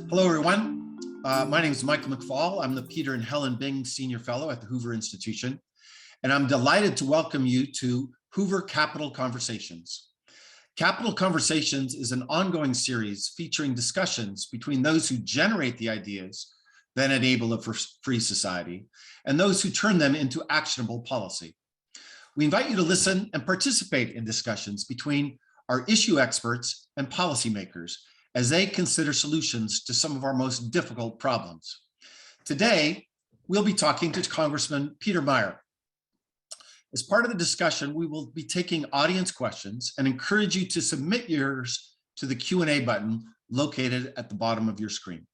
Hello, everyone. My name is Michael McFaul. I'm the Peter and Helen Bing Senior Fellow at the Hoover Institution, and I'm delighted to welcome you to Hoover Capital Conversations. Capital Conversations is an ongoing series featuring discussions between those who generate the ideas that enable a free society and those who turn them into actionable policy. We invite you to listen and participate in discussions between our issue experts and policymakers as they consider solutions to some of our most difficult problems. Today, we'll be talking to Congressman Peter Meyer. As part of the discussion, we will be taking audience questions and encourage you to submit yours to the Q&A button located at the bottom of your screen.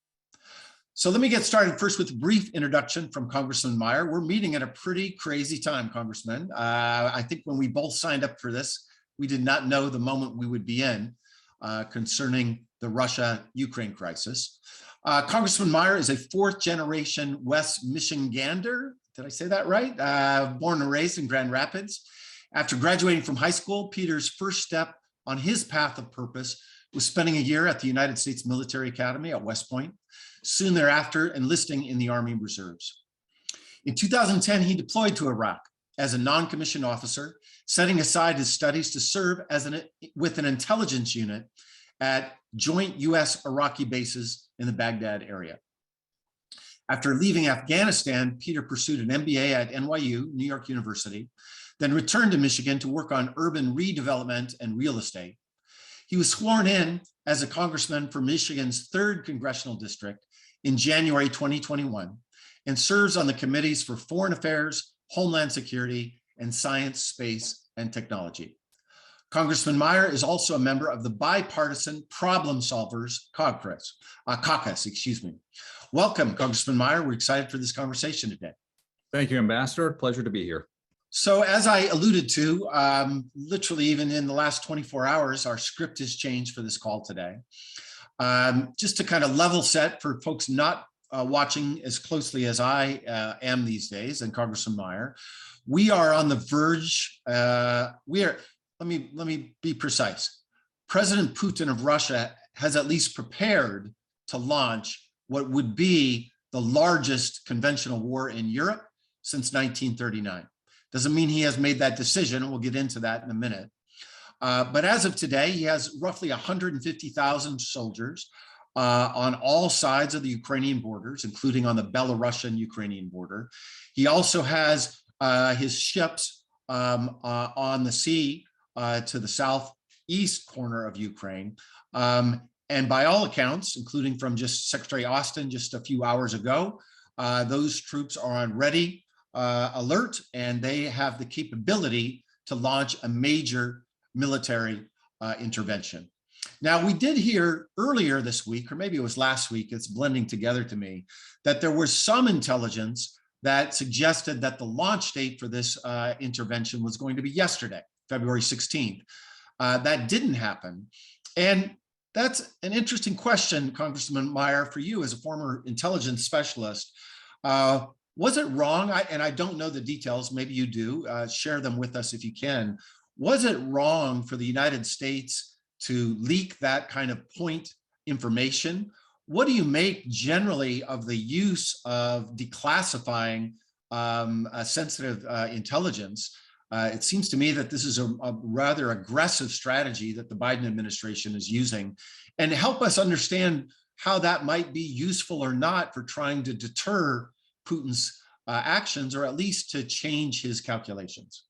So let me get started first with a brief introduction from Congressman Meyer. We're meeting at a pretty crazy time, Congressman. I think when we both signed up for this, we did not know the moment we would be in concerning the Russia-Ukraine crisis. Congressman Meyer is a fourth-generation West Michigander. Did I say that right? Born and raised in Grand Rapids. After graduating from high school, Peter's first step on his path of purpose was spending a year at the United States Military Academy at West Point, soon thereafter enlisting in the Army Reserves. In 2010, he deployed to Iraq as a non-commissioned officer, setting aside his studies to serve as with an intelligence unit at joint US-Iraqi bases in the Baghdad area. After leaving Afghanistan, Peter pursued an MBA at NYU, New York University, then returned to Michigan to work on urban redevelopment and real estate. He was sworn in as a congressman for Michigan's 3rd Congressional District in January 2021 and serves on the committees for Foreign Affairs, Homeland Security, and Science, Space, and Technology. Congressman Meyer is also a member of the Bipartisan Problem Solvers Caucus. Welcome, Congressman Meyer. We're excited for this conversation today. Thank you, Ambassador. Pleasure to be here. So as I alluded to, literally even in the last 24 hours, our script has changed for this call today. Just to kind of level set for folks not watching as closely as I am these days, and Congressman Meyer, we are on the verge. Let me be precise. President Putin of Russia has at least prepared to launch what would be the largest conventional war in Europe since 1939. Doesn't mean he has made that decision, and we'll get into that in a minute. But as of today, he has roughly 150,000 soldiers on all sides of the Ukrainian borders, including on the Belarusian-Ukrainian border. He also has his ships on the sea to the southeast corner of Ukraine. And by all accounts, including from just Secretary Austin just a few hours ago, those troops are on ready alert, and they have the capability to launch a major military intervention. Now, we did hear earlier this week, or maybe it was last week, it's blending together to me, that there was some intelligence that suggested that the launch date for this intervention was going to be yesterday, February 16th. That didn't happen. And that's an interesting question, Congressman Meyer, for you as a former intelligence specialist. Was it wrong? And I don't know the details, maybe you do, share them with us if you can. Was it wrong for the United States to leak that kind of point information? What do you make generally of the use of declassifying sensitive intelligence? It seems to me that this is a rather aggressive strategy that the Biden administration is using, and help us understand how that might be useful or not for trying to deter Putin's actions, or at least to change his calculations.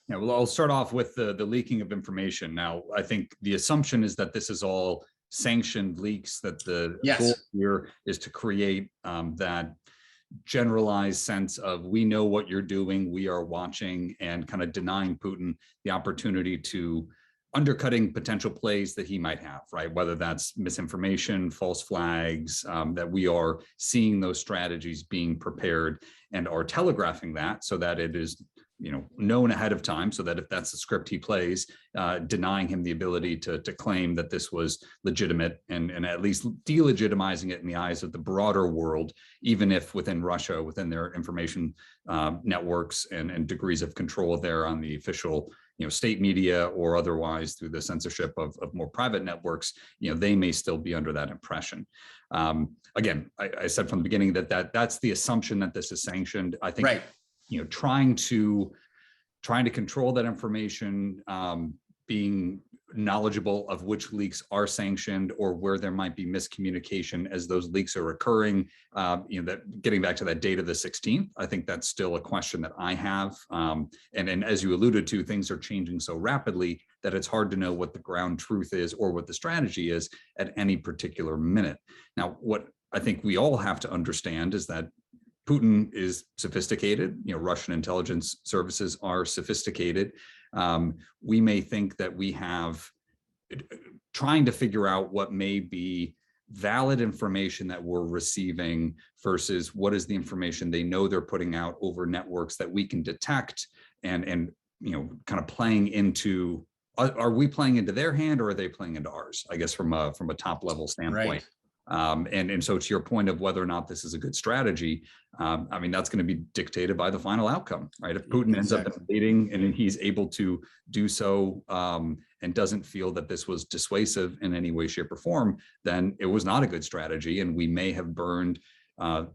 Yeah, well, I'll start off with the leaking of information. Now, I think the assumption is that this is all sanctioned leaks, that the goal here is to create that generalized sense of, we know what you're doing, we are watching, and kind of denying Putin the opportunity to undercutting potential plays that he might have, right? Whether that's misinformation, false flags, that we are seeing those strategies being prepared and are telegraphing that so that it is, known ahead of time, so that if that's the script he plays, denying him the ability to claim that this was legitimate, and at least delegitimizing it in the eyes of the broader world, even if within Russia, within their information networks and degrees of control there on the official state media or otherwise through the censorship of more private networks, they may still be under that impression. Again, I said from the beginning that's the assumption that this is sanctioned. I think, right. Trying to control that information, being knowledgeable of which leaks are sanctioned or where there might be miscommunication as those leaks are occurring, that getting back to that date of the 16th, I think that's still a question that I have. And as you alluded to, things are changing so rapidly that it's hard to know what the ground truth is or what the strategy is at any particular minute. Now, what I think we all have to understand is that Putin is sophisticated. Russian intelligence services are sophisticated. We may think that we have trying to figure out what may be valid information that we're receiving versus what is the information they know they're putting out over networks that we can detect and kind of playing into. Are we playing into their hand or are they playing into ours? I guess from a top level standpoint. Right. And so to your point of whether or not this is a good strategy, I mean, that's going to be dictated by the final outcome, right? If Putin ends up invading and he's able to do so and doesn't feel that this was dissuasive in any way, shape, or form, then it was not a good strategy. And we may have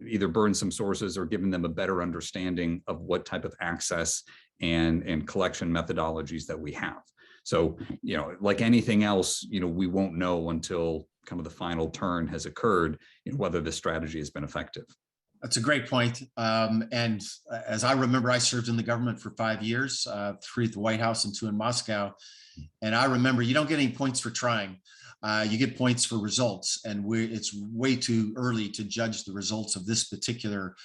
either burned some sources or given them a better understanding of what type of access and collection methodologies that we have. So, like anything else, we won't know until kind of the final turn has occurred, whether this strategy has been effective. That's a great point. And as I remember, I served in the government for 5 years, 3 at the White House and 2 in Moscow. And I remember you don't get any points for trying. You get points for results. And it's way too early to judge the results of this particular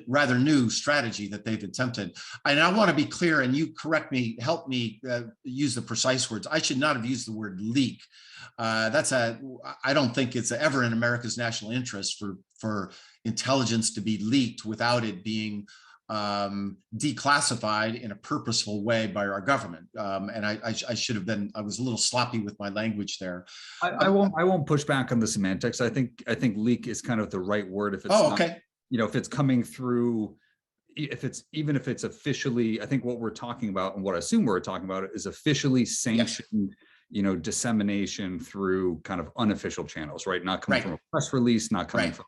rather new strategy that they've attempted. And I want to be clear, and you correct me, help me use the precise words. I should not have used the word leak. I don't think it's ever in America's national interest for intelligence to be leaked without it being declassified in a purposeful way by our government. And I should have been, I was a little sloppy with my language there. I won't push back on the semantics. I think leak is kind of the right word. If it's okay. If it's coming through, even if it's officially, I think what we're talking about and what I assume we're talking about is officially sanctioned, yes, dissemination through kind of unofficial channels, right? Not coming from a press release, not coming from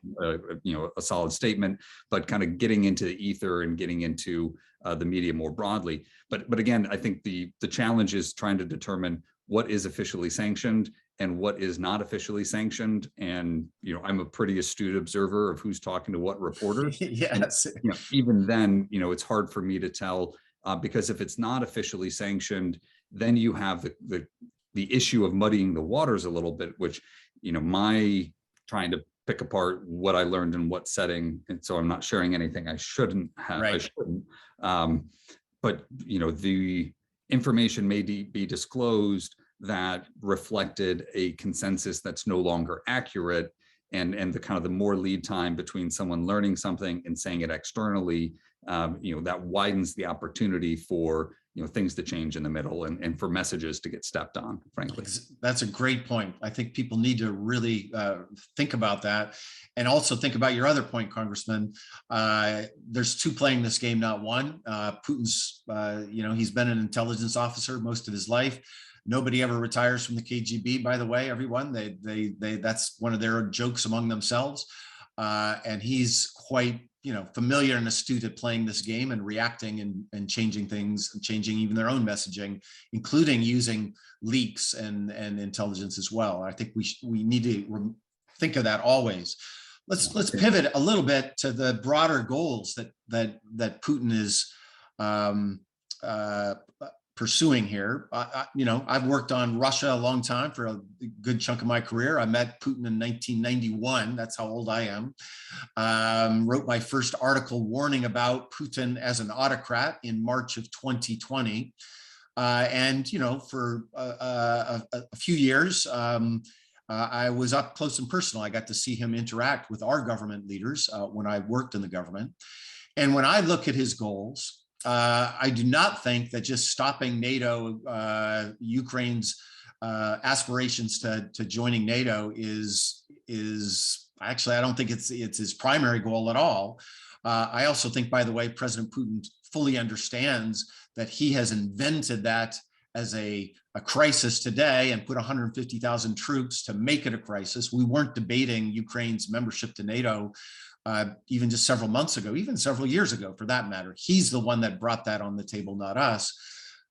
a solid statement, but kind of getting into the ether and getting into the media more broadly. But again, I think the challenge is trying to determine what is officially sanctioned and what is not officially sanctioned. And, I'm a pretty astute observer of who's talking to what reporters. Yes. And, even then, it's hard for me to tell because if it's not officially sanctioned, then you have the issue of muddying the waters a little bit, which, my trying to pick apart what I learned in what setting. And so I'm not sharing anything I shouldn't have. Right. I shouldn't. But, the information may be disclosed that reflected a consensus that's no longer accurate, and the kind of the more lead time between someone learning something and saying it externally, that widens the opportunity for things to change in the middle and for messages to get stepped on, frankly. That's a great point. I think people need to really think about that, and also think about your other point, Congressman. There's 2 playing this game, not 1. Putin's, he's been an intelligence officer most of his life. Nobody ever retires from the KGB, by the way, everyone. They that's one of their jokes among themselves. And he's quite, familiar and astute at playing this game and reacting and changing things, and changing even their own messaging, including using leaks and intelligence as well. I think we need to think of that always. Let's pivot a little bit to the broader goals that Putin is pursuing here. I've worked on Russia a long time, for a good chunk of my career. I met Putin in 1991. That's how old I am. Wrote my first article warning about Putin as an autocrat in March of 2020. For a few years, I was up close and personal. I got to see him interact with our government leaders when I worked in the government. And when I look at his goals, I do not think that just stopping NATO, Ukraine's aspirations to joining NATO is actually, I don't think it's his primary goal at all. I also think, by the way, President Putin fully understands that he has invented that as a crisis today and put 150,000 troops to make it a crisis. We weren't debating Ukraine's membership to NATO even just several months ago, even several years ago for that matter. He's the one that brought that on the table, not us.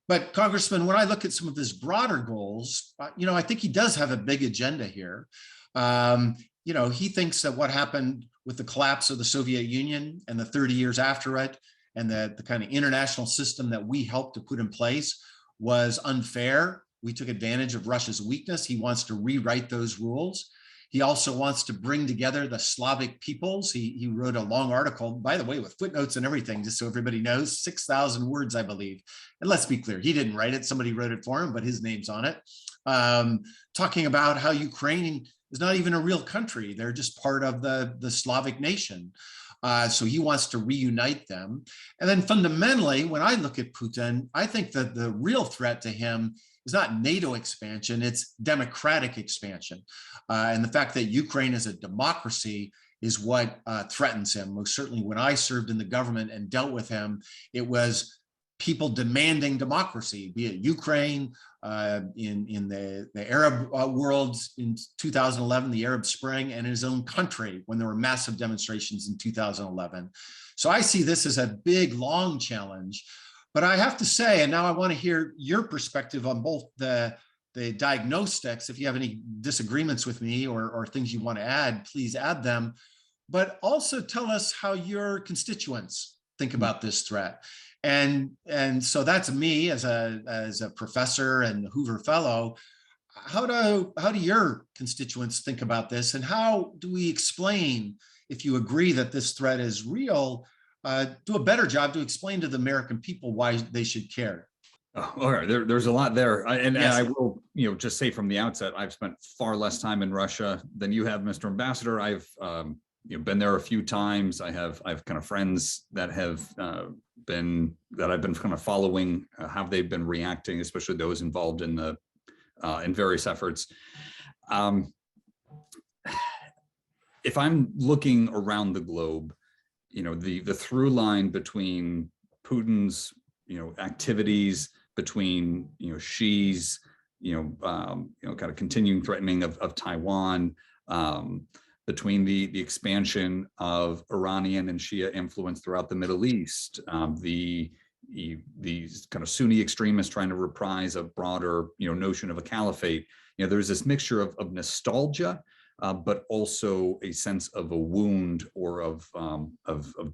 But Congressman, when I look at some of his broader goals, I think he does have a big agenda here. He thinks that what happened with the collapse of the Soviet Union and the 30 years after it, and the kind of international system that we helped to put in place was unfair. We took advantage of Russia's weakness. He wants to rewrite those rules. He also wants to bring together the Slavic peoples. He wrote a long article, by the way, with footnotes and everything, just so everybody knows, 6,000 words, I believe. And let's be clear, he didn't write it. Somebody wrote it for him, but his name's on it. Talking about how Ukraine is not even a real country. They're just part of the Slavic nation. So he wants to reunite them. And then fundamentally, when I look at Putin, I think that the real threat to him is not NATO expansion, it's democratic expansion. And the fact that Ukraine is a democracy is what threatens him. Most certainly when I served in the government and dealt with him, it was people demanding democracy, be it Ukraine, in the Arab world in 2011, the Arab Spring, and in his own country when there were massive demonstrations in 2011. So I see this as a big, long challenge. But I have to say, and now I want to hear your perspective on both the diagnostics. If you have any disagreements with me or things you want to add, please add them. But also tell us how your constituents think about this threat. And so that's me as a professor and Hoover Fellow. How do your constituents think about this, and how do we explain, if you agree that this threat is real, do a better job to explain to the American people why they should care? Oh, all right, there's a lot there, and I will, just say from the outset, I've spent far less time in Russia than you have, Mr. Ambassador. I've been there a few times. I have kind of friends that have I've been kind of following how they've been reacting, especially those involved in the in various efforts. If I'm looking around the globe, the through line between Putin's activities, between Xi's kind of continuing threatening of Taiwan, between the expansion of Iranian and Shia influence throughout the Middle East, these kind of Sunni extremists trying to reprise a broader notion of a caliphate. There's this mixture of nostalgia, but also a sense of a wound or of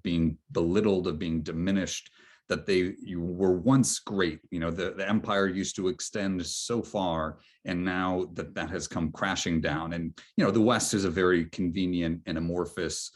being belittled, of being diminished, that you were once great. The empire used to extend so far, and now that has come crashing down. And the West is a very convenient and amorphous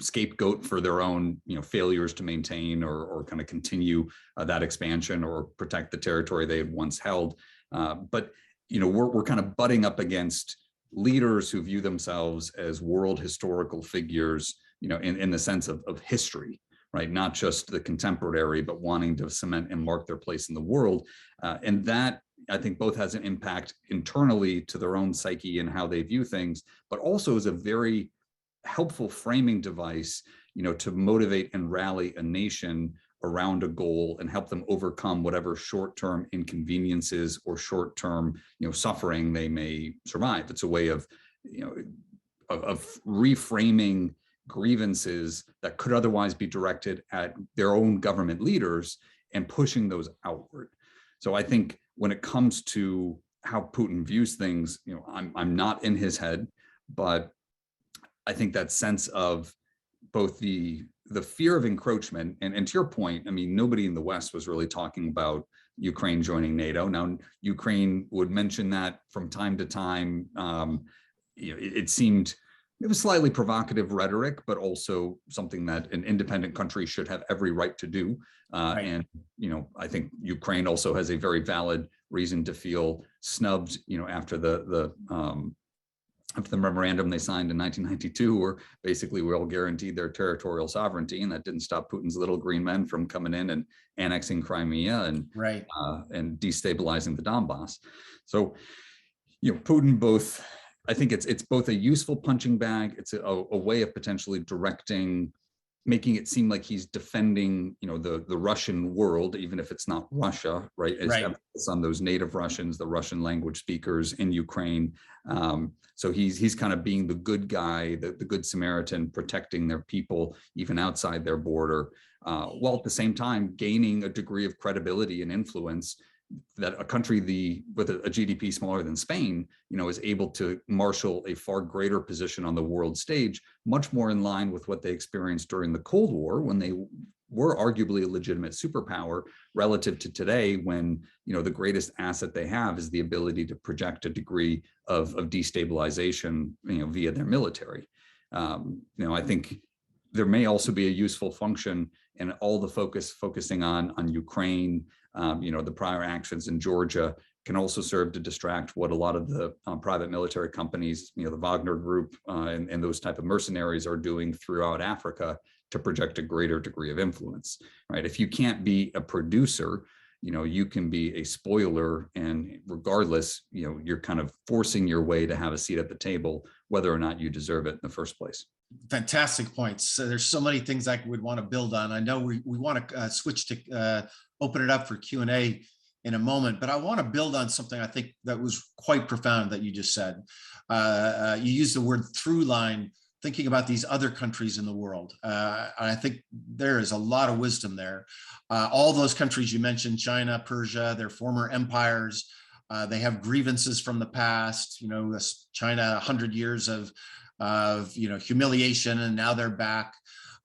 scapegoat for their own failures to maintain or kind of continue that expansion or protect the territory they had once held. But we're kind of butting up against leaders who view themselves as world historical figures, in the sense of history, right? Not just the contemporary, but wanting to cement and mark their place in the world. And that, I think, both has an impact internally to their own psyche and how they view things, but also is a very helpful framing device, to motivate and rally a nation around a goal and help them overcome whatever short-term inconveniences or short-term, suffering they may survive. It's a way of reframing grievances that could otherwise be directed at their own government leaders and pushing those outward. So I think when it comes to how Putin views things, I'm not in his head, but I think that sense of both the fear of encroachment, and to your point, nobody in the West was really talking about Ukraine joining NATO. Now, Ukraine would mention that from time to time. It was slightly provocative rhetoric, but also something that an independent country should have every right to do. Right. And, I think Ukraine also has a very valid reason to feel snubbed, after the memorandum they signed in 1992, where basically we all guaranteed their territorial sovereignty, and that didn't stop Putin's little green men from coming in and annexing Crimea and destabilizing the Donbass. So, Putin I think it's both a useful punching bag. It's a way of potentially directing making it seem like he's defending, the Russian world, even if it's not Russia, right? It's on those native Russians, the Russian language speakers in Ukraine. So he's kind of being the good guy, the good Samaritan, protecting their people even outside their border, while at the same time gaining a degree of credibility and influence that a country with a GDP smaller than Spain, is able to marshal a far greater position on the world stage, much more in line with what they experienced during the Cold War, when they were arguably a legitimate superpower, relative to today, when the greatest asset they have is the ability to project a degree of destabilization, via their military. I think there may also be a useful function in all the focusing on Ukraine. The prior actions in Georgia can also serve to distract what a lot of the private military companies, the Wagner Group and those type of mercenaries are doing throughout Africa to project a greater degree of influence, right? If you can't be a producer, you can be a spoiler, and regardless, you're kind of forcing your way to have a seat at the table, whether or not you deserve it in the first place. Fantastic points. So there's so many things I would want to build on. I know we want to switch to open it up for Q&A in a moment, but I want to build on something I think that was quite profound that you just said. You used the word through line, thinking about these other countries in the world. I think there is a lot of wisdom there. All those countries you mentioned, China, Persia, their former empires, they have grievances from the past. China, 100 years of humiliation, and now they're back.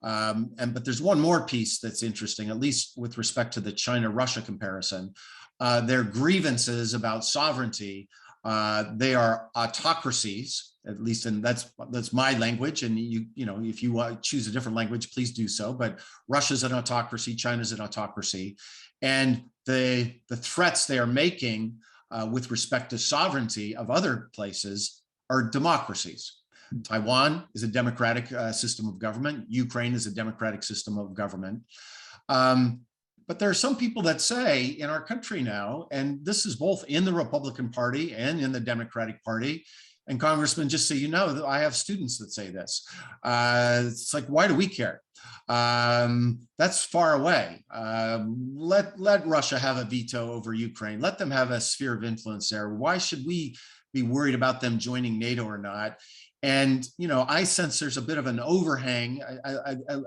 But there's one more piece that's interesting, at least with respect to the China-Russia comparison. Their grievances about sovereignty, they are autocracies, at least, and that's my language. And if you choose a different language, please do so. But Russia's an autocracy, China's an autocracy, and the threats they are making with respect to sovereignty of other places are democracies. Taiwan is a democratic system of government. Ukraine is a democratic system of government. But there are some people that say in our country now, and this is both in the Republican Party and in the Democratic Party, and Congressman, just so you know, I have students that say this. It's like, why do we care? That's far away. Let Russia have a veto over Ukraine. Let them have a sphere of influence there. Why should we be worried about them joining NATO or not? And, I sense there's a bit of an overhang.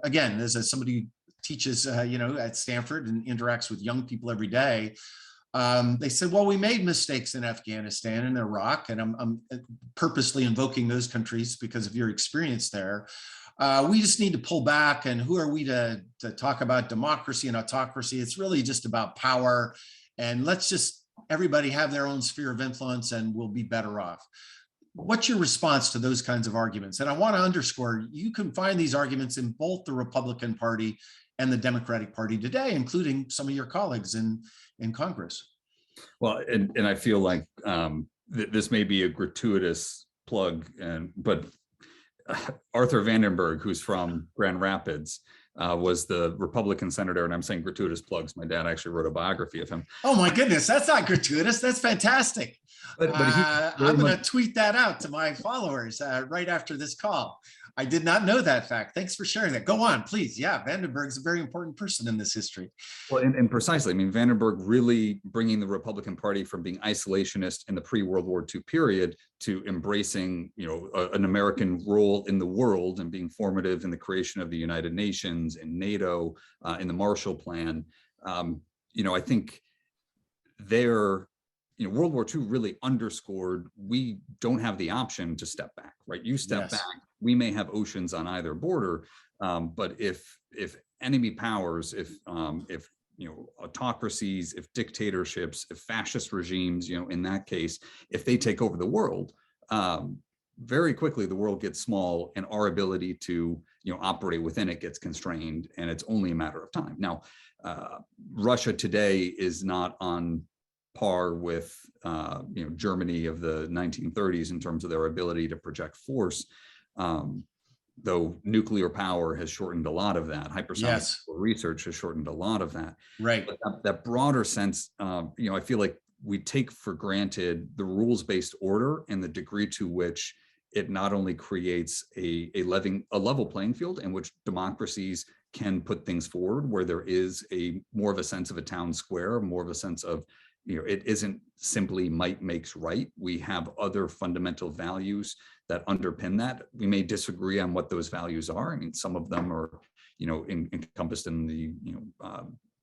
Again, as somebody who teaches, at Stanford and interacts with young people every day, they said, well, we made mistakes in Afghanistan and Iraq, and I'm purposely invoking those countries because of your experience there. We just need to pull back, and who are we to talk about democracy and autocracy? It's really just about power, and let's just everybody have their own sphere of influence and we'll be better off. What's your response to those kinds of arguments? And I want to underscore, you can find these arguments in both the Republican Party and the Democratic Party today, including some of your colleagues in Congress. Well, and I feel like this may be a gratuitous plug, but Arthur Vandenberg, who's from Grand Rapids, was the Republican senator, and I'm saying gratuitous plugs. My dad actually wrote a biography of him. Oh my goodness, that's not gratuitous. That's fantastic. But I'm going to tweet that out to my followers right after this call. I did not know that fact. Thanks for sharing that. Go on, please. Yeah, Vandenberg's a very important person in this history. Well, and precisely, I mean, Vandenberg really bringing the Republican Party from being isolationist in the pre-World War II period to embracing, an American role in the world and being formative in the creation of the United Nations and NATO, in the Marshall Plan. I think World War II really underscored we don't have the option to step back, right? You step back, we may have oceans on either border, but if enemy powers, if autocracies, if dictatorships, if fascist regimes, in that case, if they take over the world, very quickly the world gets small, and our ability to operate within it gets constrained, and it's only a matter of time. Now, Russia today is not on par with Germany of the 1930s in terms of their ability to project force, though nuclear power has shortened a lot of that. Hypersonic research has shortened a lot of that. Right. But that broader sense, I feel like we take for granted the rules-based order and the degree to which it not only creates a level playing field in which democracies can put things forward where there is more of a sense of a town square, more of a sense of, it isn't simply might makes right. We have other fundamental values that underpin that. We may disagree on what those values are. I mean, some of them are, encompassed in the,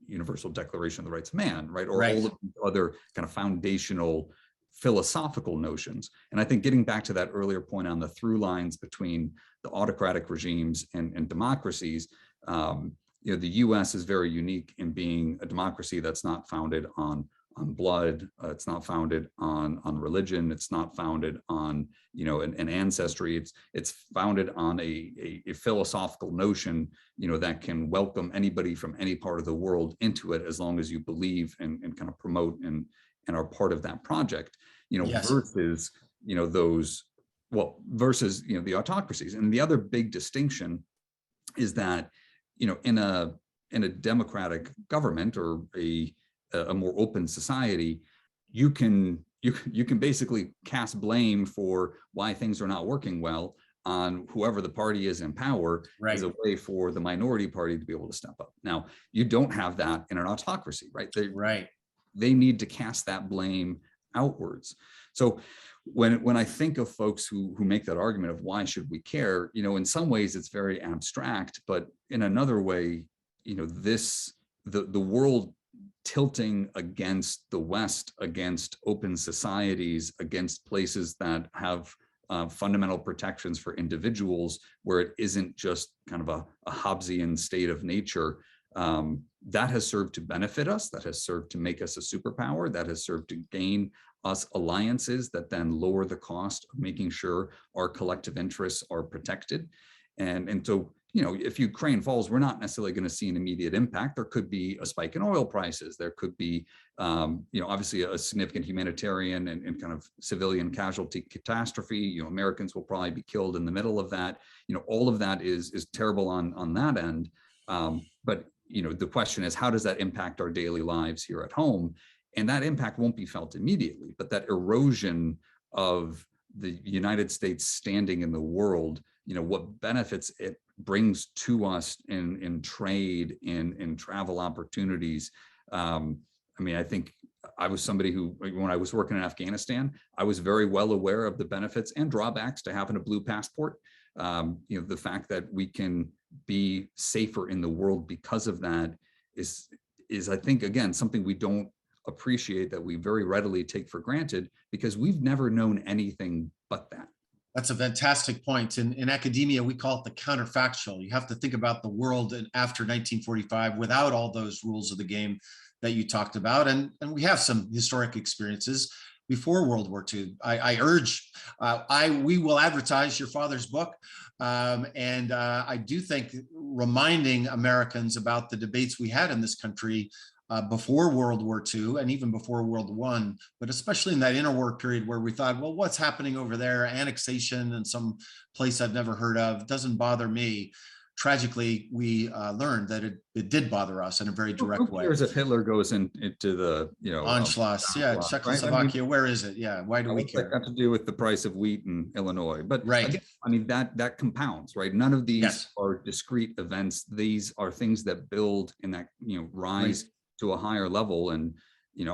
Universal Declaration of the Rights of Man, right? Or all of the other kind of foundational philosophical notions. And I think getting back to that earlier point on the through lines between the autocratic regimes and democracies, the US is very unique in being a democracy that's not founded on blood, it's not founded on religion, it's not founded on an ancestry. It's founded on a philosophical notion that can welcome anybody from any part of the world into it, as long as you believe and kind of promote and are part of that project. Versus versus the autocracies. And the other big distinction is that in a democratic government or a more open society, you can basically cast blame for why things are not working well on whoever the party is in power, as a way for the minority party to be able to step up. Now, you don't have that in an autocracy, right? They need to cast that blame outwards. So when I think of folks who make that argument of why should we care, in some ways it's very abstract, but in another way, the world tilting against the West, against open societies, against places that have fundamental protections for individuals, where it isn't just kind of a Hobbesian state of nature, that has served to benefit us, that has served to make us a superpower, that has served to gain us alliances that then lower the cost of making sure our collective interests are protected. And so, if Ukraine falls, we're not necessarily going to see an immediate impact. There could be a spike in oil prices. There could be, obviously a significant humanitarian and kind of civilian casualty catastrophe. Americans will probably be killed in the middle of that. All of that is terrible on that end. But the question is, how does that impact our daily lives here at home? And that impact won't be felt immediately, but that erosion of the United States standing in the world, what benefits it brings to us in trade, in travel opportunities. I think I was somebody who, when I was working in Afghanistan, I was very well aware of the benefits and drawbacks to having a blue passport. The fact that we can be safer in the world because of that is I think, again, something we don't appreciate, that we very readily take for granted, because we've never known anything but that. That's a fantastic point. In academia, we call it the counterfactual. You have to think about the world after 1945 without all those rules of the game that you talked about. And we have some historic experiences before World War II. I urge, we will advertise your father's book. And I do think reminding Americans about the debates we had in this country before World War II and even before World I, but especially in that interwar period where we thought, well, what's happening over there? Annexation in some place I've never heard of doesn't bother me. Tragically, we learned that it did bother us in a very direct way. If Hitler goes into the, Anschluss, Czechoslovakia, right? Where is it? Yeah, why do we care? That got to do with the price of wheat in Illinois, but again, that compounds, right? None of these are discrete events. These are things that build and that rise to a higher level. And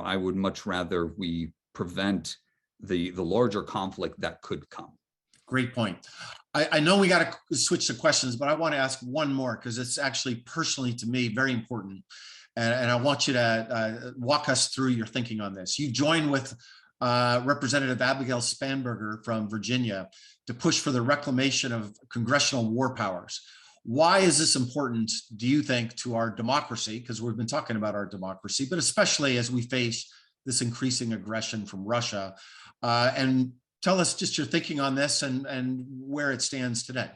I would much rather we prevent the larger conflict that could come. Great point. I know we got to switch to questions, but I want to ask one more because it's actually personally to me very important. And I want you to walk us through your thinking on this. You joined with Representative Abigail Spanberger from Virginia to push for the reclamation of congressional war powers. Why is this important, do you think, to our democracy? Because we've been talking about our democracy, but especially as we face this increasing aggression from Russia. And tell us just your thinking on this and where it stands today.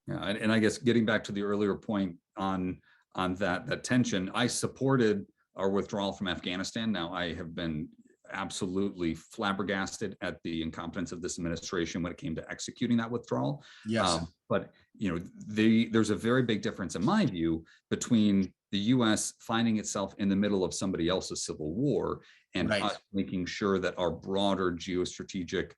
Yeah, and I guess getting back to the earlier point on that tension, I supported our withdrawal from Afghanistan. Now, I have been absolutely flabbergasted at the incompetence of this administration when it came to executing that withdrawal. Yes. But there's a very big difference, in my view, between the U.S. finding itself in the middle of somebody else's civil war and us making sure that our broader geostrategic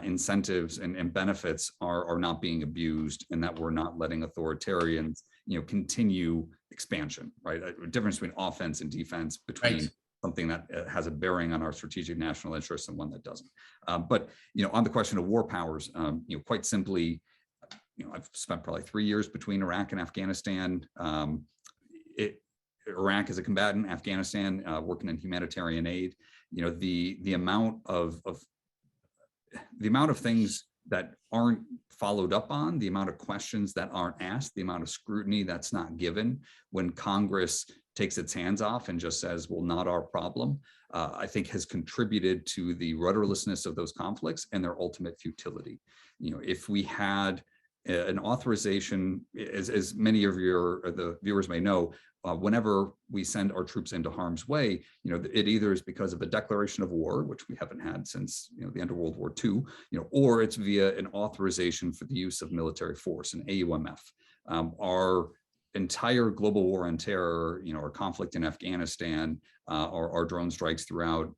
incentives and benefits are not being abused, and that we're not letting authoritarians, continue expansion, right? A difference between offense and defense, between something that has a bearing on our strategic national interests and one that doesn't. But on the question of war powers, quite simply, I've spent probably 3 years between Iraq and Afghanistan. Iraq as a combatant, Afghanistan working in humanitarian aid. The amount of things that aren't followed up on, the amount of questions that aren't asked, the amount of scrutiny that's not given when Congress takes its hands off and just says, well, not our problem, I think has contributed to the rudderlessness of those conflicts and their ultimate futility. If we had an authorization, as many of the viewers may know, whenever we send our troops into harm's way, it either is because of a declaration of war, which we haven't had since the end of World War II, or it's via an authorization for the use of military force, an AUMF. Our entire global war on terror, our conflict in Afghanistan, our drone strikes throughout,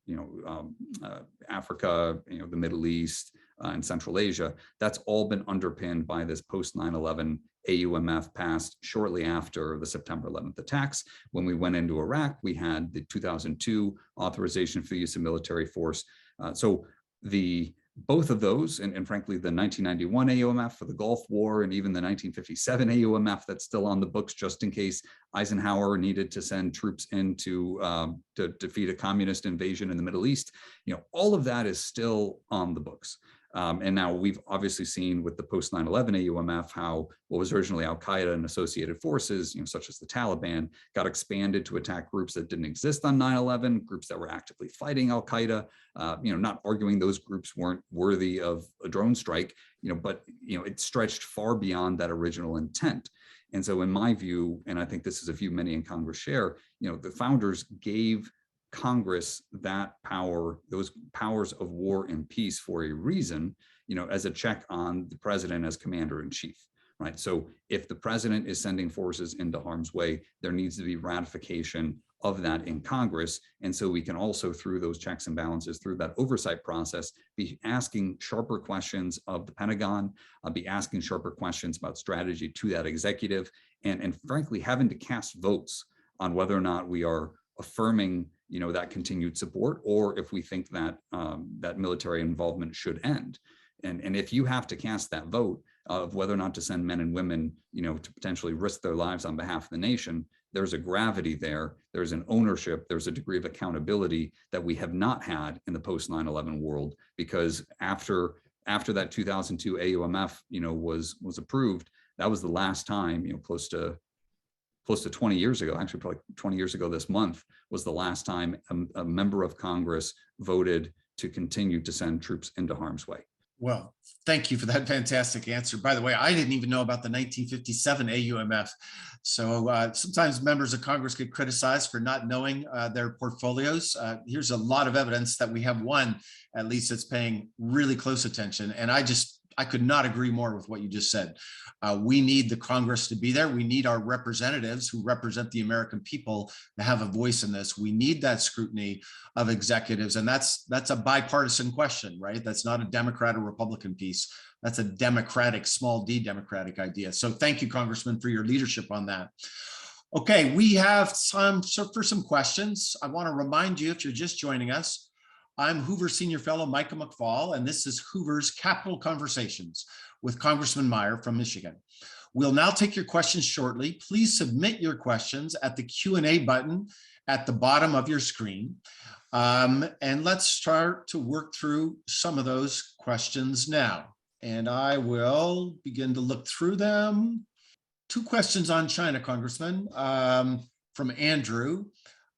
Africa, the Middle East, and Central Asia, that's all been underpinned by this post 9/11 AUMF passed shortly after the September 11th attacks. When we went into Iraq, we had the 2002 authorization for the use of military force. So both of those, and frankly, the 1991 AUMF for the Gulf War, and even the 1957 AUMF that's still on the books, just in case Eisenhower needed to send troops in to defeat a communist invasion in the Middle East, all of that is still on the books. And now we've obviously seen with the post 9/11 AUMF how what was originally Al-Qaeda and associated forces, such as the Taliban, got expanded to attack groups that didn't exist on 9/11, groups that were actively fighting Al-Qaeda. Not arguing those groups weren't worthy of a drone strike, but it stretched far beyond that original intent. And so, in my view, and I think this is a view many in Congress share, the founders gave Congress that power, those powers of war and peace for a reason, as a check on the president as commander in chief, right? So if the president is sending forces into harm's way, there needs to be ratification of that in Congress. And so we can also, through those checks and balances, through that oversight process, be asking sharper questions of the Pentagon, be asking sharper questions about strategy to that executive, and frankly, having to cast votes on whether or not we are affirming that continued support, or if we think that that military involvement should end. And if you have to cast that vote of whether or not to send men and women, to potentially risk their lives on behalf of the nation, there's a gravity there, there's an ownership, there's a degree of accountability that we have not had in the post 9/11 world, because after that 2002 AUMF, was approved, that was the last time, close to 20 years ago, actually probably 20 years ago this month, was the last time a member of Congress voted to continue to send troops into harm's way. Well, thank you for that fantastic answer. By the way, I didn't even know about the 1957 AUMF. So sometimes members of Congress get criticized for not knowing their portfolios. Here's a lot of evidence that we have one, at least, that's paying really close attention. And I could not agree more with what you just said. We need the Congress to be there. We need our representatives who represent the American people to have a voice in this. We need that scrutiny of executives. And that's a bipartisan question, right? That's not a Democrat or Republican piece. That's a democratic, small d democratic idea. So thank you, Congressman, for your leadership on that. Okay, we have time for some questions. I want to remind you, if you're just joining us, I'm Hoover Senior Fellow Michael McFaul, and this is Hoover's Capital Conversations with Congressman Meyer from Michigan. We'll now take your questions shortly. Please submit your questions at the Q&A button at the bottom of your screen. And let's start to work through some of those questions now. And I will begin to look through them. 2 questions on China, Congressman, from Andrew.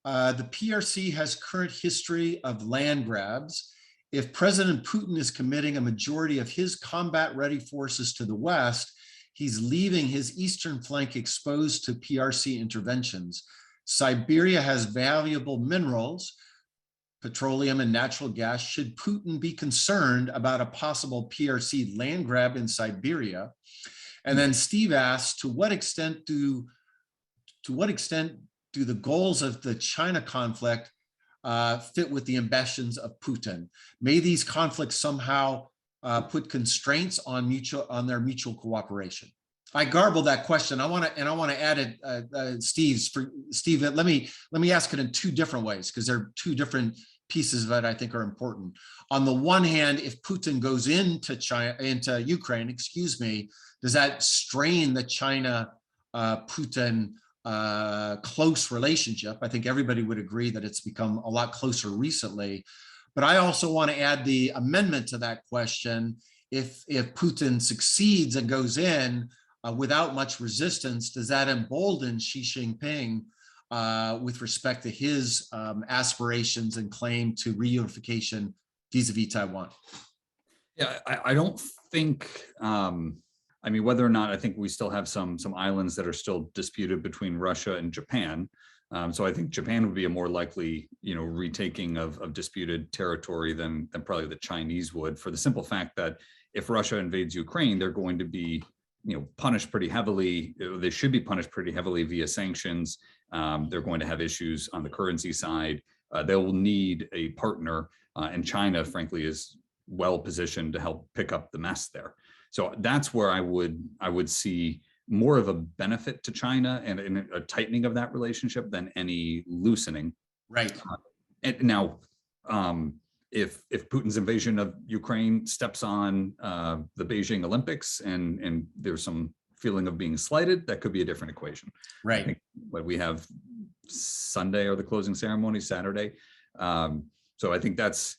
The PRC has current history of land grabs. If President Putin is committing a majority of his combat-ready forces to the West, he's leaving his eastern flank exposed to PRC interventions. Siberia has valuable minerals, petroleum and natural gas. Should Putin be concerned about a possible PRC land grab in Siberia? And then Steve asks, to what extent do the goals of the China conflict fit with the ambitions of Putin? May these conflicts somehow put constraints on their mutual cooperation? I garbled that question. I want to add it, Steve. Let me ask it in two different ways, because there are two different pieces of it I think are important. On the one hand, if Putin goes into Ukraine, does that strain the China Putin close relationship? I think everybody would agree that it's become a lot closer recently. But I also want to add the amendment to that question. If Putin succeeds and goes in without much resistance, does that embolden Xi Jinping with respect to his aspirations and claim to reunification vis-a-vis Taiwan? Yeah, I don't think, I mean, whether or not, I think we still have some islands that are still disputed between Russia and Japan. So I think Japan would be a more likely, retaking of disputed territory than probably the Chinese would, for the simple fact that if Russia invades Ukraine, they're going to be, punished pretty heavily. They should be punished pretty heavily via sanctions. They're going to have issues on the currency side. They will need a partner, and China, frankly, is well positioned to help pick up the mess there. So that's where I would see more of a benefit to China and a tightening of that relationship than any loosening. Right. And now, if Putin's invasion of Ukraine steps on the Beijing Olympics and there's some feeling of being slighted, that could be a different equation. Right. But we have Sunday or the closing ceremony, Saturday. So I think that's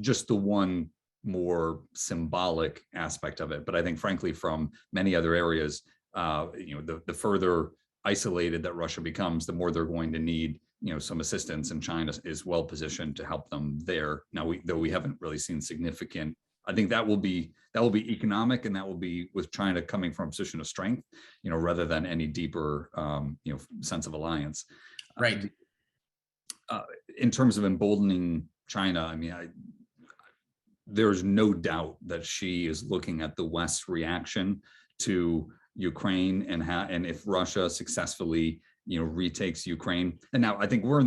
just the one more symbolic aspect of it. But I think, frankly, from many other areas, the further isolated that Russia becomes, the more they're going to need, some assistance, and China is well positioned to help them there. Now, though we haven't really seen significant, I think that will be economic, and that will be with China coming from a position of strength, rather than any deeper, sense of alliance. Right. In terms of emboldening China, I mean, there's no doubt that Xi is looking at the West's reaction to Ukraine and if Russia successfully, retakes Ukraine. And now I think we're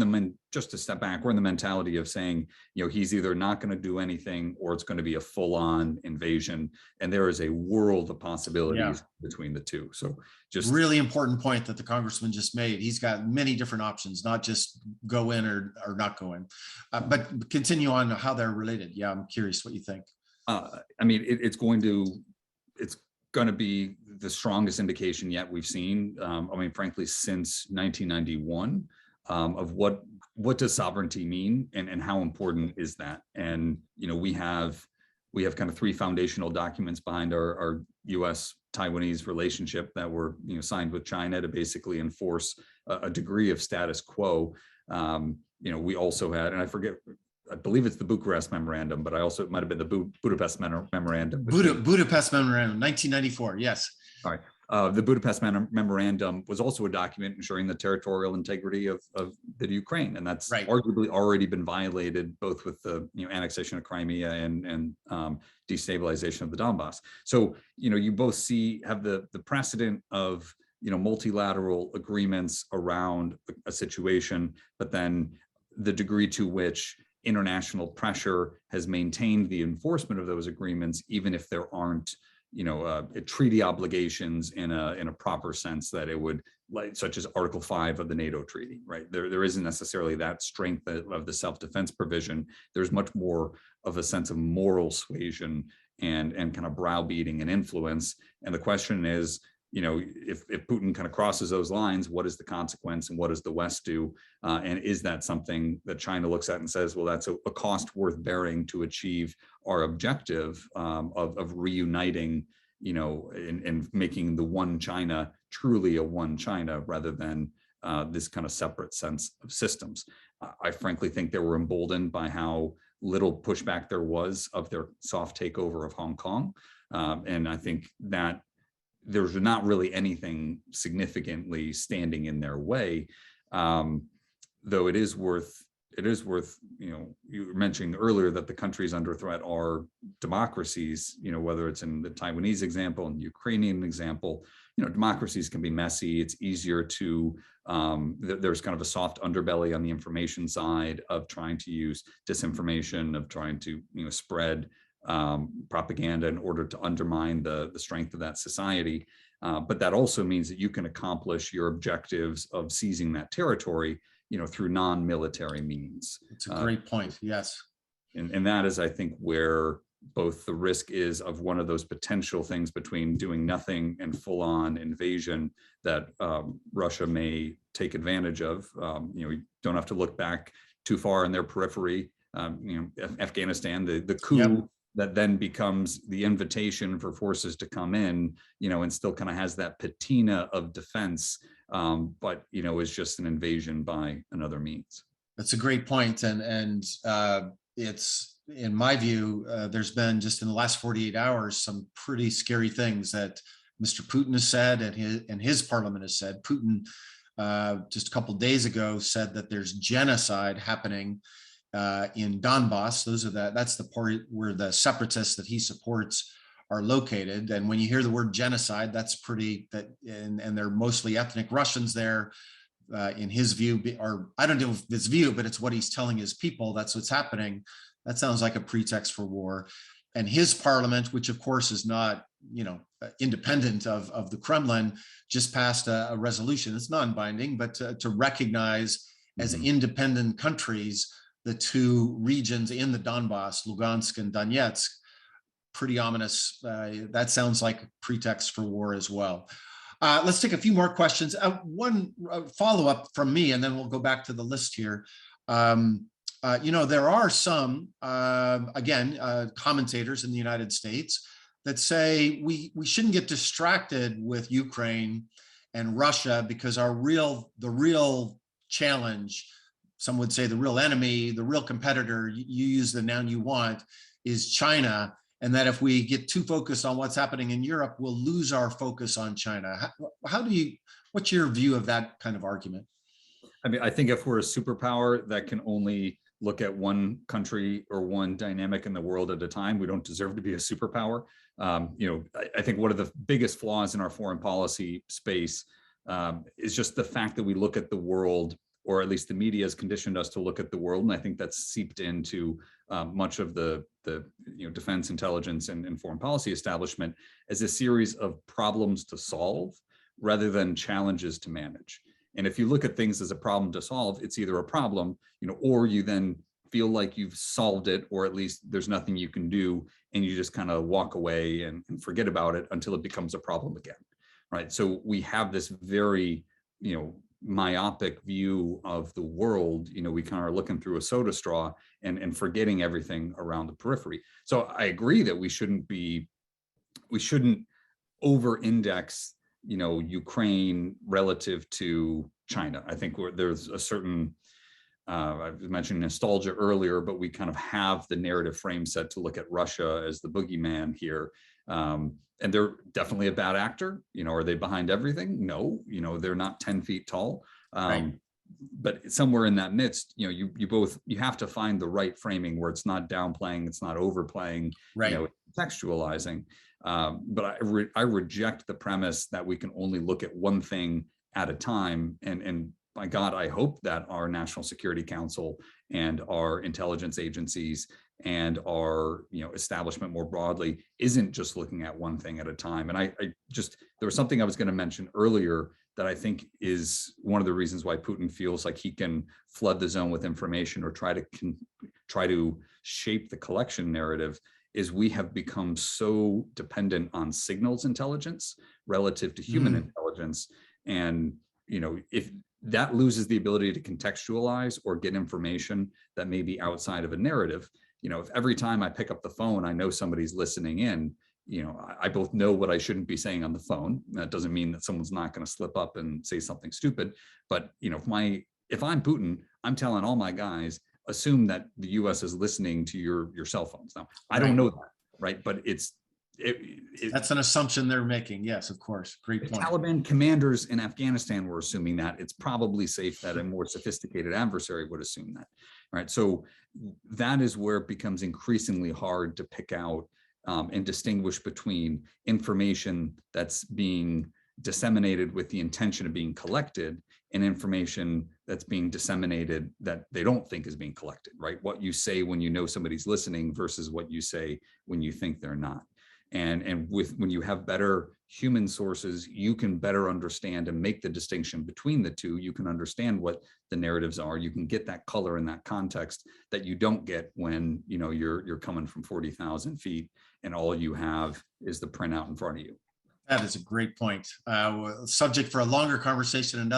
just to step back, we're in the mentality of saying, he's either not going to do anything or it's going to be a full-on invasion. And there is a world of possibilities between the two. So just really important point that the congressman just made. He's got many different options, not just go in or not go in. But continue on how they're related. Yeah, I'm curious what you think. I mean, it's going to be the strongest indication yet we've seen. I mean, frankly, since 1991, of what does sovereignty mean and how important is that? And we have kind of three foundational documents behind our U.S. Taiwanese relationship that were signed with China to basically enforce a degree of status quo. We also had, and I believe it's the Bucharest Memorandum, but it might have been the Budapest Memorandum. Budapest Memorandum, 1994, yes. All right. The Budapest Memorandum was also a document ensuring the territorial integrity of the Ukraine, and that's arguably already been violated, both with the annexation of Crimea and destabilization of the Donbass. So you both have the precedent of multilateral agreements around a situation, but then the degree to which international pressure has maintained the enforcement of those agreements, even if there aren't, treaty obligations in a proper sense that it would, such as Article 5 of the NATO treaty, right? There isn't necessarily that strength of the self-defense provision. There's much more of a sense of moral suasion and kind of browbeating and influence. And the question is, if Putin kind of crosses those lines, what is the consequence and what does the West do? And is that something that China looks at and says, well, that's a cost worth bearing to achieve our objective of reuniting, and making the one China truly a one China rather than this kind of separate sense of systems. I frankly think they were emboldened by how little pushback there was of their soft takeover of Hong Kong. And I think that there's not really anything significantly standing in their way, though it is worth, you were mentioning earlier that the countries under threat are democracies, whether it's in the Taiwanese example and the Ukrainian example, democracies can be messy. It's easier to, there's kind of a soft underbelly on the information side of trying to use disinformation, of trying to, spread propaganda in order to undermine the strength of that society. But that also means that you can accomplish your objectives of seizing that territory, through non-military means. It's a great point. Yes. And that is, I think, where both the risk is of one of those potential things between doing nothing and full-on invasion that Russia may take advantage of. You don't have to look back too far in their periphery. Afghanistan, the coup. Yep. That then becomes the invitation for forces to come in, and still kind of has that patina of defense, but is just an invasion by another means. That's a great point, and it's, in my view, there's been just in the last 48 hours some pretty scary things that Mr. Putin has said, and his parliament has said. Putin just a couple of days ago said that there's genocide happening in Donbass. That's the part where the separatists that he supports are located. And when you hear the word genocide, that's and they're mostly ethnic Russians there, in his view, or I don't know if it's view, but it's what he's telling his people. That's what's happening. That sounds like a pretext for war. And his parliament, which of course is not, independent of the Kremlin, just passed a resolution. It's non-binding, but to recognize as independent countries the two regions in the Donbass, Lugansk and Donetsk. Pretty ominous. That sounds like a pretext for war as well. Let's take a few more questions. One follow-up from me, and then we'll go back to the list here. There are some, commentators in the United States that say we shouldn't get distracted with Ukraine and Russia because the real challenge, some would say the real enemy, the real competitor, you use the noun you want, is China. And that if we get too focused on what's happening in Europe, we'll lose our focus on China. What's your view of that kind of argument? I mean, I think if we're a superpower that can only look at one country or one dynamic in the world at a time, we don't deserve to be a superpower. I think one of the biggest flaws in our foreign policy space is just the fact that we look at the world, or at least the media has conditioned us to look at the world. And I think that's seeped into much of the defense, intelligence, and foreign policy establishment as a series of problems to solve rather than challenges to manage. And if you look at things as a problem to solve, it's either a problem, or you then feel like you've solved it, or at least there's nothing you can do, and you just kind of walk away and forget about it until it becomes a problem again, right? So we have this very, myopic view of the world. We kind of are looking through a soda straw and forgetting everything around the periphery. So I agree that we shouldn't over-index, Ukraine relative to China. I think there's a certain, I mentioned nostalgia earlier, but we kind of have the narrative frame set to look at Russia as the boogeyman here. And they're definitely a bad actor. Are they behind everything? No, they're not 10 feet tall. Right. But somewhere in that midst, you have to find the right framing where it's not downplaying, it's not overplaying, right. Contextualizing. But I reject the premise that we can only look at one thing at a time. And by God, I hope that our National Security Council and our intelligence agencies and our establishment more broadly isn't just looking at one thing at a time. And there was something I was going to mention earlier that I think is one of the reasons why Putin feels like he can flood the zone with information or try to shape the collection narrative, is we have become so dependent on signals intelligence relative to human intelligence. And if that loses the ability to contextualize or get information that may be outside of a narrative, if every time I pick up the phone, I know somebody's listening in, I both know what I shouldn't be saying on the phone. That doesn't mean that someone's not going to slip up and say something stupid. But, if I'm Putin, I'm telling all my guys, assume that the US is listening to your cell phones. Now, I don't know that, right? But that's an assumption they're making. Yes, of course. Great point. Taliban commanders in Afghanistan were assuming that. It's probably safe that a more sophisticated adversary would assume that. All right. So that is where it becomes increasingly hard to pick out and distinguish between information that's being disseminated with the intention of being collected and information that's being disseminated that they don't think is being collected, right? What you say when you know somebody's listening versus what you say when you think they're not. And when you have better human sources, you can better understand and make the distinction between the two. You can understand what the narratives are. You can get that color and that context that you don't get when you're coming from 40,000 feet and all you have is the printout in front of you. That is a great point. Subject for a longer conversation.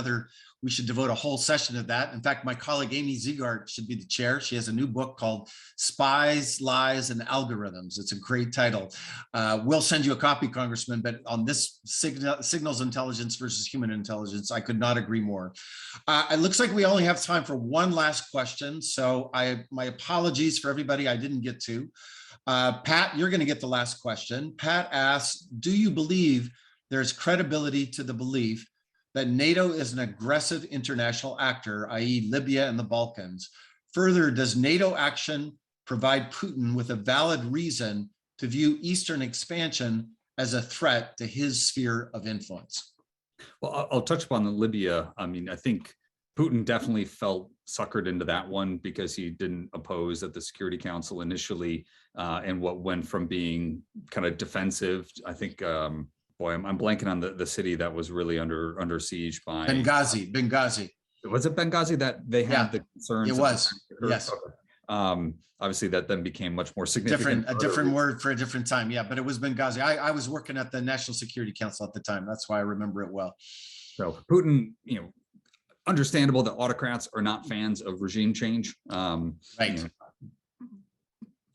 We should devote a whole session to that. In fact, my colleague Amy Ziegart should be the chair. She has a new book called Spies, Lies, and Algorithms. It's a great title. We'll send you a copy, Congressman, but on this signals intelligence versus human intelligence, I could not agree more. It looks like we only have time for one last question. So my apologies for everybody I didn't get to. Pat, you're going to get the last question. Pat asks, do you believe there's credibility to the belief that NATO is an aggressive international actor, i.e. Libya and the Balkans? Further, does NATO action provide Putin with a valid reason to view Eastern expansion as a threat to his sphere of influence? Well, I'll touch upon the Libya. I mean, I think Putin definitely felt suckered into that one because he didn't oppose at the Security Council initially, and what went from being kind of defensive. I think, boy, I'm blanking on the city that was really under siege by Benghazi. Was it Benghazi that they had the concerns? It was, yes. Obviously, that then became much more significant. A different word for a different time, yeah. But it was Benghazi. I was working at the National Security Council at the time. That's why I remember it well. So Putin, understandable that autocrats are not fans of regime change. Right.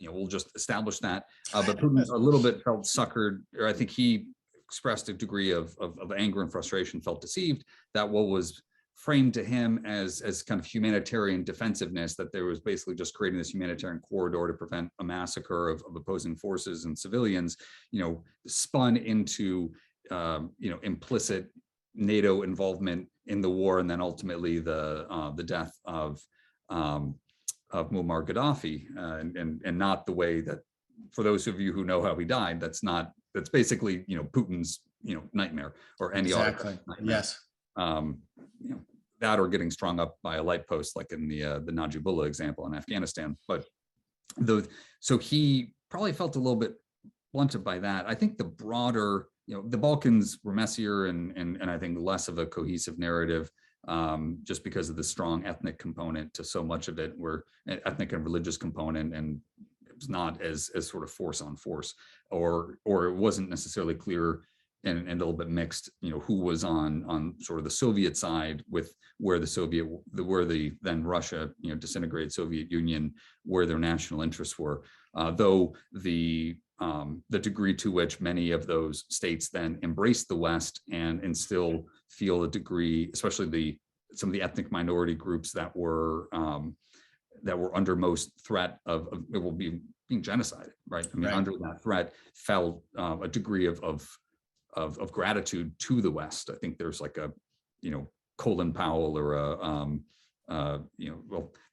We'll just establish that. But Putin a little bit felt suckered, or I think he expressed a degree of anger and frustration, felt deceived that what was framed to him as kind of humanitarian defensiveness, that there was basically just creating this humanitarian corridor to prevent a massacre of opposing forces and civilians, spun into implicit NATO involvement in the war, and then ultimately the death of Muammar Gaddafi, and not the way that, for those of you who know how he died, that's basically Putin's nightmare, or any other nightmare. Yes. That or getting strung up by a light post, like in the Najibullah example in Afghanistan. But so he probably felt a little bit blunted by that. I think the broader, the Balkans were messier and I think less of a cohesive narrative, just because of the strong ethnic component to so much of it, where ethnic and religious component, and it was not as sort of force on force, or it wasn't necessarily clear and a little bit mixed, who was on sort of the Soviet side, with where the then Russia, disintegrated Soviet Union, where their national interests were, though the degree to which many of those states then embraced the West and still feel a degree, especially some of the ethnic minority groups that were under most threat of it will be being genocided, right? I mean, right. Under that threat felt a degree of gratitude to the West. I think there's like a, Colin Powell or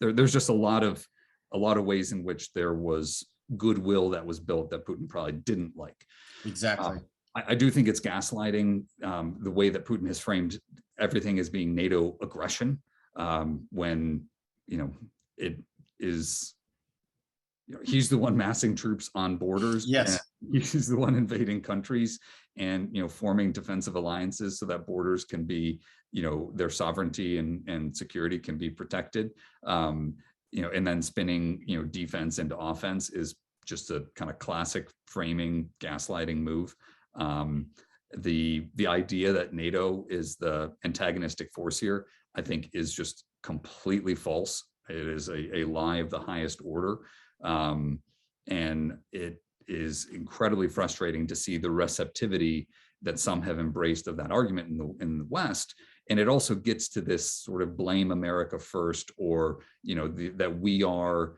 there's just a lot of ways in which there was goodwill that was built that Putin probably didn't like. Exactly. I do think it's gaslighting, the way that Putin has framed everything as being NATO aggression, when it is, he's the one massing troops on borders. Yes. He's the one invading countries and forming defensive alliances so that borders can be, their sovereignty and security can be protected. And then spinning defense into offense is just a kind of classic framing, gaslighting move. The idea that NATO is the antagonistic force here, I think, is just completely false. It is a lie of the highest order. And it is incredibly frustrating to see the receptivity that some have embraced of that argument in the West. And it also gets to this sort of blame America first, or that we are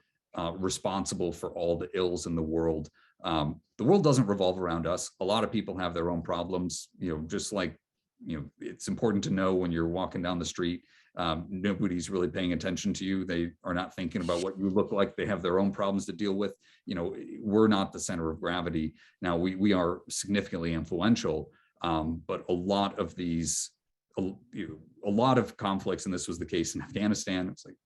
responsible for all the ills in the world. The world doesn't revolve around us. A lot of people have their own problems. Just like it's important to know when you're walking down the street, nobody's really paying attention to you. They are not thinking about what you look like. They have their own problems to deal with. We're not the center of gravity. Now, we are significantly influential, but a lot of these, the ideas that NATO is the antagonistic force here, I think, is just completely false. And it is incredibly frustrating to see the receptivity that some have embraced of that argument in the West. And it also gets to this sort of blame America first, or that we are responsible for all the ills in the world. The world doesn't revolve around us. A lot of people have their own problems. You know, just like it's important to know when you're walking down the street, nobody's really paying attention to you. They are not thinking about what you look like. They have their own problems to deal with. We're not the center of gravity. Now, we are significantly influential, but a lot of these, a lot of conflicts, and this was the case in Afghanistan. It's like,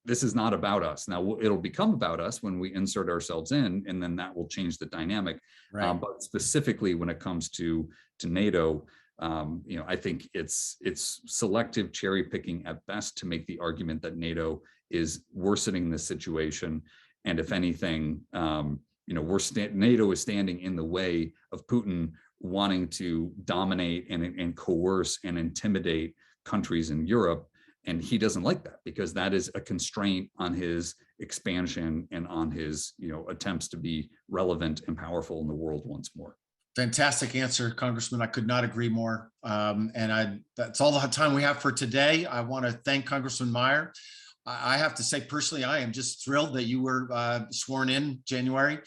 this is not about us. Now it'll become about us when we insert ourselves in, and then that will change the dynamic. Right. But specifically when it comes to NATO, I think it's selective cherry picking at best to make the argument that NATO is worsening the situation. And if anything, NATO is standing in the way of Putin wanting to dominate and coerce and intimidate countries in Europe. And he doesn't like that, because that is a constraint on his expansion and on his, attempts to be relevant and powerful in the world once more. Fantastic answer, Congressman. I could not agree more. That's all the time we have for today. I want to thank Congressman Meyer. I have to say, personally, I am just thrilled that you were sworn in January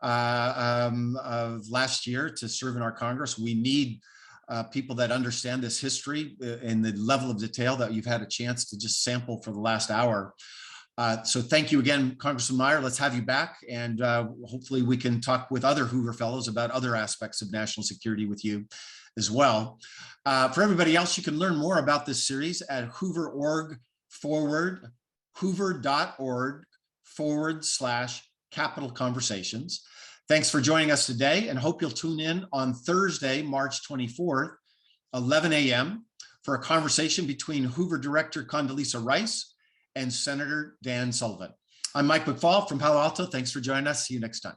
of last year to serve in our Congress. We need people that understand this history and the level of detail that you've had a chance to just sample for the last hour. So thank you again, Congressman Meyer. Let's have you back, and hopefully we can talk with other Hoover Fellows about other aspects of national security with you as well. For everybody else, you can learn more about this series at hoover.org/Capital Conversations. Thanks for joining us today, and hope you'll tune in on Thursday, March 24th, 11 a.m. for a conversation between Hoover Director Condoleezza Rice and Senator Dan Sullivan. I'm Mike McFaul from Palo Alto. Thanks for joining us. See you next time.